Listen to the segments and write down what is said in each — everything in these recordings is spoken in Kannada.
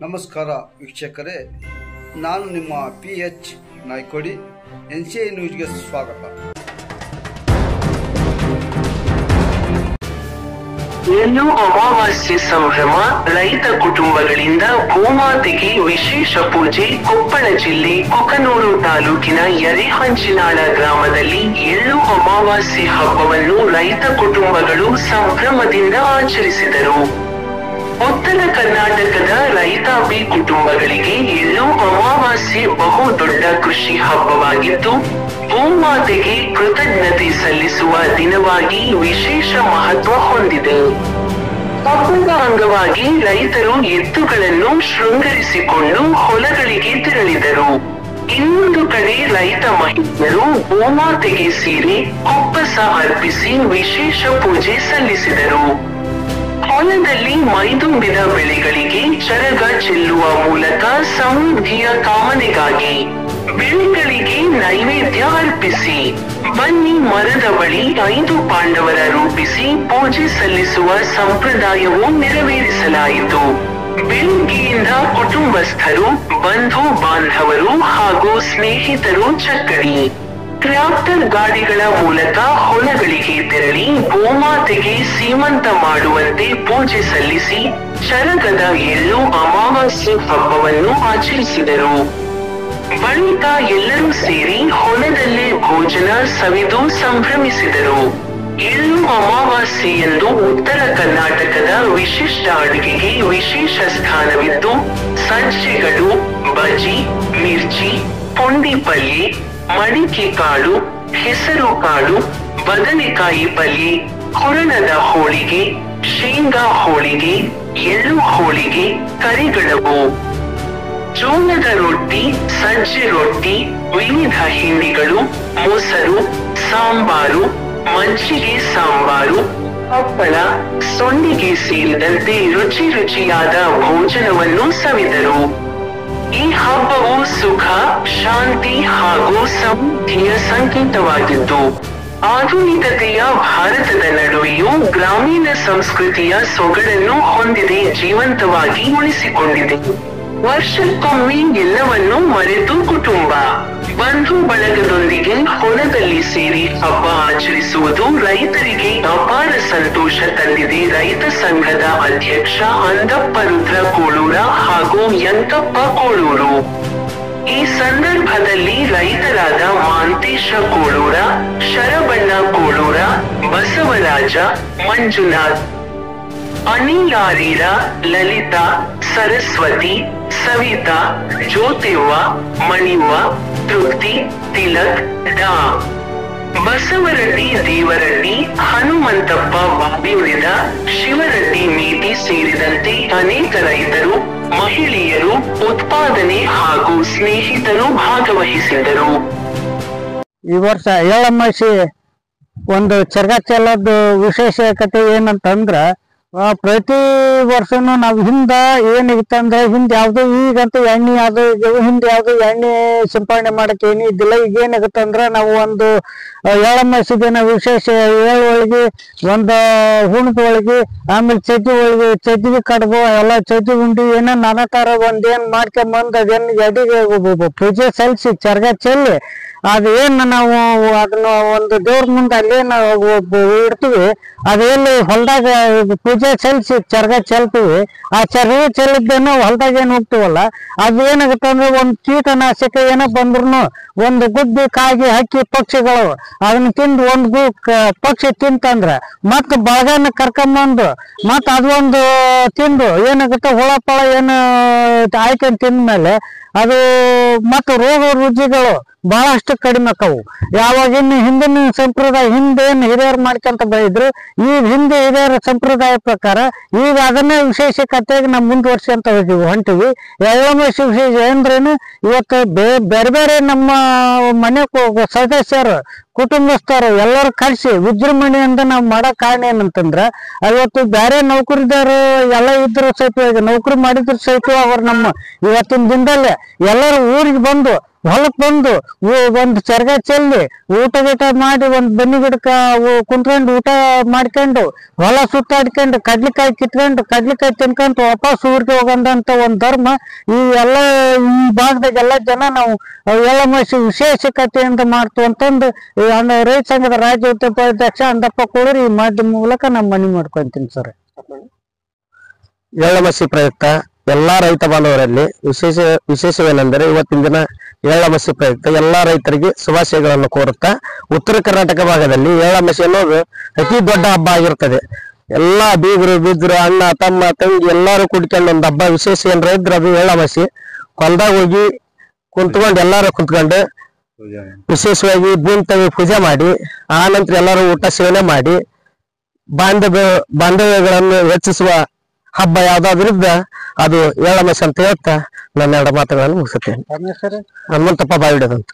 ನಮಸ್ಕಾರ ವೀಕ್ಷಕರೇ, ನಾನು ನಿಮ್ಮ PH ನಾಯ್ಕೋಡಿ. NCI ನ್ಯೂಸ್ಗೆ ಸ್ವಾಗತ. ಎಳ್ಳು ಅಮಾವಾಸ್ಯೆ ಸಂಭ್ರಮ, ರೈತ ಕುಟುಂಬಗಳಿಂದ ಭೂಮಾತೆಗೆ ವಿಶೇಷ ಪೂಜೆ. ಕೊಪ್ಪಳ ಜಿಲ್ಲೆ ಕುಕನೂರು ತಾಲೂಕಿನ ಯರೇಹಂಚಿನಾಳ ಗ್ರಾಮದಲ್ಲಿ ಎಳ್ಳು ಅಮಾವಾಸ್ಯೆ ಹಬ್ಬವನ್ನು ರೈತ ಕುಟುಂಬಗಳು ಸಂಭ್ರಮದಿಂದ ಆಚರಿಸಿದರು. ಉತ್ತರ ಕರ್ನಾಟಕದ ರೈತಾಪಿ ಕುಟುಂಬಗಳಿಗೆ ಎಳ್ಳು ಅಮಾವಾಸ್ಯೆ ಬಹು ದೊಡ್ಡ ಕೃಷಿ ಹಬ್ಬವಾಗಿದ್ದು, ಭೂಮಾತೆಗೆ ಕೃತಜ್ಞತೆ ಸಲ್ಲಿಸುವ ದಿನವಾಗಿ ವಿಶೇಷ ಮಹತ್ವ ಹೊಂದಿದೆ. ಹಬ್ಬದ ಅಂಗವಾಗಿ ರೈತರು ಎತ್ತುಗಳನ್ನು ಶೃಂಗರಿಸಿಕೊಂಡು ಹೊಲಗಳಿಗೆ ತೆರಳಿದರು. ಇನ್ನೊಂದು ಕಡೆ ರೈತ ಮಹಿಳೆಯರು ಭೂಮಾತೆಗೆ ಸೀರೆ, ಕುಪ್ಪಸ ಅರ್ಪಿಸಿ ವಿಶೇಷ ಪೂಜೆ ಸಲ್ಲಿಸಿದರು. ಹೊಲದಲ್ಲಿ ಮೈದುಂಬಿದ ಬೆಳೆಗಳಿಗೆ ಚರಗ ಚೆಲ್ಲುವ ಮೂಲಕ ಸಮೃದ್ಧಿಯ ಕಾಮನೆಗಾಗಿ ಬೆಳೆಗಳಿಗೆ ನೈವೇದ್ಯ ಅರ್ಪಿಸಿ, ಬನ್ನಿ ಮರದ ಬಳಿ 5 ಪಾಂಡವರ ರೂಪಿಸಿ ಪೂಜೆ ಸಲ್ಲಿಸುವ ಸಂಪ್ರದಾಯವು ನೆರವೇರಿಸಲಾಯಿತು. ಬೆಳಗ್ಗೆಯಿಂದ ಕುಟುಂಬಸ್ಥರು, ಬಂಧು ಬಾಂಧವರು ಹಾಗೂ ಸ್ನೇಹಿತರು ಚಕ್ಕಡಿ, ಟ್ರ್ಯಾಕ್ಟರ್ ಗಾಡಿಗಳ ಮೂಲಕ ಹೊಲಗಳಿಗೆ ತೆರಳಿ ಭೂಮಾತೆಗೆ ಸೀಮಂತ ಮಾಡುವಂತೆ ಪೂಜೆ ಸಲ್ಲಿಸಿ ಚರಗದ ಎಳ್ಳು ಅಮಾವಾಸ್ಯೆ ಹಬ್ಬವನ್ನು ಆಚರಿಸಿದರು. ಬಳಿಕ ಎಲ್ಲರೂ ಸೇರಿ ಹೊಲದಲ್ಲೇ ಭೋಜನ ಸವಿದು ಸಂಭ್ರಮಿಸಿದರು. ಎಳ್ಳು ಅಮಾವಾಸ್ಯೆಯಂದು ಉತ್ತರ ಕರ್ನಾಟಕದ ವಿಶಿಷ್ಟ ಅಡುಗೆಗೆ ವಿಶೇಷ ಸ್ಥಾನವಿದ್ದು, ಸಜ್ಜೆಗಳು, ಬಜ್ಜಿ, ಮಿರ್ಚಿ, ಪುಂಡಿ ಪಲ್ಯ, ಮಡಿಕೆ ಕಾಳು, ಹೆಸರು ಕಾಳು, ಬದನೆಕಾಯಿ ಪಲ್ಯ, ಹುರಣದ ಹೋಳಿಗೆ, ಶೇಂಗಾ ಹೋಳಿಗೆ, ಎಳ್ಳು ಹೋಳಿಗೆ, ಕರಿಗಡಬು, ಜೋಳದ ರೊಟ್ಟಿ, ಸಜ್ಜೆ ರೊಟ್ಟಿ, ವಿವಿಧ ಹಿಂಡಿಗಳು, ಮೊಸರು, ಸಾಂಬಾರು, ಮಜ್ಜಿಗೆ ಸಾಂಬಾರು, ಹಪ್ಪಳ, ಸೊಂಡಿಗೆ ಸೇರಿದಂತೆ ರುಚಿ ರುಚಿಯಾದ ಭೋಜನವನ್ನು ಸವಿದರು. ಈ ಹಬ್ಬವು ಸುಖ, ಶಾಂತಿ ಹಾಗೂ ಸಮೃದ್ಧಿಯ ಸಂಕೇತವಾಗಿದ್ದು, ಆಧುನಿಕತೆಯ ಭಾರತದ ನಡುವೆಯೂ ಗ್ರಾಮೀಣ ಸಂಸ್ಕೃತಿಯ ಸೊಗಡನ್ನು ಹೊಂದಿದೆ, ಜೀವಂತವಾಗಿ ಉಳಿಸಿಕೊಂಡಿದೆ. ವರ್ಷಕ್ಕೊಮ್ಮೆ ಎಲ್ಲವನ್ನೂ ಮರೆತು ಕುಟುಂಬ, ಬಂಧು ಬಳಗದೊಂದಿಗೆ ಹೊಲದಲ್ಲಿ ಸೇರಿ ಹಬ್ಬ ಆಚರಿಸುವುದು ರೈತರಿಗೆ ಅಪಾರ ಸಂತೋಷ ತಂದಿದೆ. ರೈತ ಸಂಘದ ಅಧ್ಯಕ್ಷ ಅಂದಪ್ಪ ರುದ್ರ ಕೋಳೂರ ಹಾಗೂ ಯಂಕಪ್ಪ ಕೋಳೂರು. ಈ ಸಂದರ್ಭದಲ್ಲಿ ರೈತರಾದ ಮಾಂತೇಶ ಕೋಳೂರ, ಶರಬಣ್ಣ ಕೋಳೂರ, ಬಸವರಾಜ, ಮಂಜುನಾಥ್, ಅನಿಲ್ ಆರೀರ, ಲಲಿತಾ, ಸರಸ್ವತಿ, ಸವಿತಾ, ಜ್ಯೋತಿವ್ವ, ಮಣಿವ್ವ, ತೃಪ್ತಿ, ತಿಲಕ್, ಡಾ. ಬಸವರೆಡ್ಡಿ, ದೇವರೆಡ್ಡಿ, ಹನುಮಂತಪ್ಪ ಬಾಬಿಯುಳಿದ, ಶಿವರೆಡ್ಡಿ ಮೇಟಿ ಸೇರಿದಂತೆ ಅನೇಕ ರೈತರು, ಮಹಿಳೆಯರು, ಉತ್ಪಾದನೆ ಹಾಗೂ ಸ್ನೇಹಿತರು ಭಾಗವಹಿಸಿದರು. ಈ ವರ್ಷ ಎಳ್ಳಮಾಸಿ ಒಂದು ಚರಗ ಚೆಲ್ಲೋದು ವಿಶೇಷತೆ ಏನಂತಂದ್ರ, ಪ್ರತಿ ವರ್ಷನು ನಾವು ಹಿಂದ ಏನಿತ್ತಂದ್ರೆ, ಹಿಂದೆ ಯಾವ್ದು ಈಗಂತೂ ಎಣ್ಣೆ ಅದು ಹಿಂದೆ ಯಾವ್ದು ಎಣ್ಣೆ ಸಿಂಪಡಣೆ ಮಾಡಕ್ಕೆ ಏನು ಇದ್ದಿಲ್ಲ. ಈಗ ಏನಾಗುತ್ತಂದ್ರ, ನಾವು ಒಂದು ಎಳ್ಳಮಾಸಿ ದಿನ ವಿಶೇಷ ಎಳ್ಳೊಳಗೆ ಒಂದು ಹುಣದ ಒಳಗೆ, ಆಮೇಲೆ ಚಜ್ಜಿ ಕಡ್ಬು ಎಲ್ಲ ಚಜ್ಜಿ ಉಂಡಿ ಏನೋ ನಾನಾ ತರ ಒಂದೇನ್ ಮಾಡ್ಕೊಂಬಂದು ಅದೇನು ಎಡಿಗೆ ಪೂಜೆ ಸಲ್ಲಿಸಿ ಚರಗ ಚೆಲ್ಲಿ ಅದೇನು ನಾವು ಅದನ್ನ ಒಂದು ದೇವ್ರ ಮುಂದೆ ಅಲ್ಲೇ ನಾವು ಇಡ್ತೀವಿ. ಅದೇನು ಹೊಲದಾಗ ಪೂಜೆ ಸಲ್ಲಿಸಿ ಚರಗ ಚೆಲ್ತೀವಿ. ಆ ಚರಗ ಚೆಲ್ಲಿದ್ದೇನೋ ಹೊಲದಾಗ ಏನು ಹೋಗ್ತೀವಲ್ಲ, ಅದು ಏನಾಗುತ್ತೆ ಅಂದ್ರೆ ಒಂದು ಕೀಟನಾಶಕ ಏನೋ ಬಂದ್ರು ಒಂದು ಗುಬ್ಬಿ, ಕಾಗಿ, ಹಕ್ಕಿ, ಪಕ್ಷಿಗಳು ಅದನ್ನ ತಿಂದು ಒಂದು ಪಕ್ಷಿ ತಿಂತಂದ್ರ ಮತ್ತ ಬಳಗನ ಕರ್ಕೊಂಬಂದು ಮತ್ತ ಅದೊಂದು ತಿಂದು ಏನಾಗುತ್ತೆ, ಹುಳ ಪಳ ಏನು ಆಯ್ಕೊಂಡು ತಿಂದ್ಮೇಲೆ ಅದು ಮತ್ತು ರೋಗ ರುಜಿಗಳು ಬಹಳಷ್ಟು ಕಡಿಮೆ ಆಕವು. ಯಾವಾಗಿನ ಹಿಂದಿನ ಸಂಪ್ರದಾಯ, ಹಿಂದೇನು ಹಿರಿಯರು ಮಾಡ್ಕೊಂತ ಬಂದಿದ್ರು, ಈಗ ಹಿಂದೆ ಹಿರಿಯರ ಸಂಪ್ರದಾಯ ಪ್ರಕಾರ ಈಗ ಅದನ್ನೇ ವಿಶೇಷತೆಯಾಗಿ ನಾವು ಮುಂದುವರ್ಸ್ಕೊಂತ ಹೊಂಟಿವಿ. ಎಳ್ಳಮಾಸಿ ವಿಶೇಷ ಅಂದ್ರೇನು, ಇವತ್ತು ಬೇರೆ ಬೇರೆ ನಮ್ಮ ಮನೆ ಸದಸ್ಯರು, ಕುಟುಂಬಸ್ಥರು ಎಲ್ಲರೂ ಕಳಿಸಿ ವಿಜೃಂಭಣೆಯಿಂದ ನಾವು ಮಾಡೋ ಕಾರಣ ಏನಂತಂದ್ರ, ಇವತ್ತು ಬೇರೆ ನೌಕರಿದಾರು ಎಲ್ಲ ಇದ್ರು ಸಹಿತ, ನೌಕರಿ ಮಾಡಿದ್ರು ಸಹಿತ ಅವ್ರು ನಮ್ಮ ಇವತ್ತಿನ ದಿನದಲ್ಲೇ ಎಲ್ಲರೂ ಊರಿಗೆ ಬಂದು ಹೊಲಕ್ ಬಂದು ಒಂದು ಚರ್ಗ ಚೆಲ್ಲಿ ಊಟ ಗೀಟ ಮಾಡಿ ಒಂದ್ ಬನ್ನಿ ಗಿಡಕ್ಕ ಕುಂತ್ಕೊಂಡು ಊಟ ಮಾಡ್ಕೊಂಡು ಹೊಲ ಸುತ್ತಾಡ್ಕೊಂಡು ಕಡ್ಲಿಕಾಯಿ ಕಿತ್ಕೊಂಡು ಕಡ್ಲಿಕಾಯಿ ತಿನ್ಕೊಂಡು ವಾಪಸ್ ಊರಿಗೆ ಹೋಗಂದಂತ ಒಂದ್ ಧರ್ಮ ಈ ಈ ಭಾಗದಾಗ ಎಲ್ಲ ಜನ ನಾವು ಎಳ್ಳಮಾಸಿ ವಿಶೇಷಕತೆಯಿಂದ ಮಾಡ್ತೀವಿ ಅಂತಂದು ರೈತ ಸಂಘದ ರಾಜ್ಯ ಉಪಾಧ್ಯಕ್ಷ ಅಂದಪ್ಪ ಕೂಡೂರು ಈ ಮಾಧ್ಯಮ ಮೂಲಕ ನಮ್ಮ ಮನವಿ ಮಾಡ್ಕೊಂತೀನಿ ಸರ್. ಎಳ್ಳಮಾಸಿ ಪ್ರಯುಕ್ತ ಎಲ್ಲಾ ರೈತ ಬಾಂಧವರಲ್ಲಿ ವಿಶೇಷವೇನೆಂದರೆ ಇವತ್ತಿನ ದಿನ ಎಳ್ಳಮಾಸಿ ಪ್ರಯುಕ್ತ ಎಲ್ಲಾ ರೈತರಿಗೆ ಶುಭಾಶಯಗಳನ್ನು ಕೋರುತ್ತಾ ಉತ್ತರ ಕರ್ನಾಟಕ ಭಾಗದಲ್ಲಿ ಎಳ್ಳಮಾಸಿ ಅನ್ನೋದು ಅತಿ ದೊಡ್ಡ ಹಬ್ಬ ಆಗಿರ್ತದೆ. ಎಲ್ಲಾ ಬೀಗರು ಬಿದ್ರು ಅಣ್ಣ ತಮ್ಮ ತಂಗಿ ಎಲ್ಲಾರು ಕುಡ್ಕೊಂಡು ಒಂದು ಹಬ್ಬ ವಿಶೇಷ ಏನಾರ ಇದ್ರೆ ಅದು ಎಳ್ಳಮಾಸಿ. ಹೊಲ್ದಾಗ ಹೋಗಿ ಕುಂತ್ಕೊಂಡು ಎಲ್ಲಾರು ಕುಂತ್ಕೊಂಡು ವಿಶೇಷವಾಗಿ ಭೂಮಿ ಪೂಜೆ ಮಾಡಿ ಆ ನಂತರ ಎಲ್ಲರೂ ಊಟ ಸೇವನೆ ಮಾಡಿ ಬಾಂಧವ್ಯಗಳನ್ನು ಹೆಚ್ಚಿಸುವ ಹಬ್ಬ ಯಾವ್ದಾದ್ರಿಂದ ಅದು ಎಳ್ಳಮಾಸಿ ಅಂತ ಹೇಳ್ತಾ ನನ್ನ 2 ಮಾತುಗಳನ್ನು ಮುಗಿಸುತ್ತೇನೆ. ಹನುಮಂತಪ್ಪ ಬಾವಿಡದಂತ.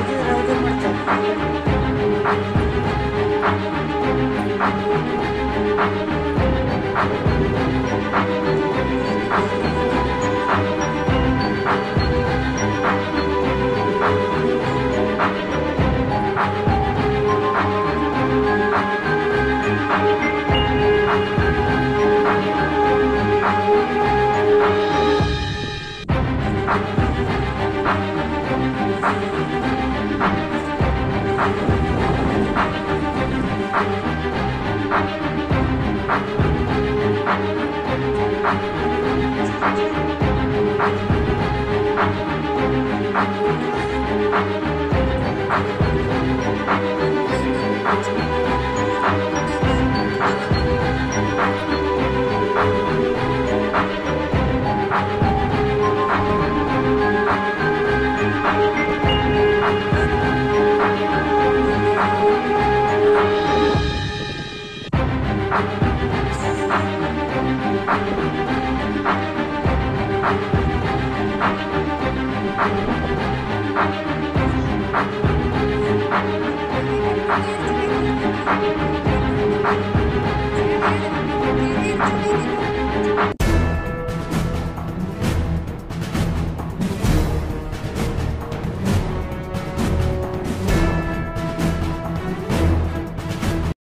ಇದು ರೌದಿ ಮಾಡ್ತಾರೆ.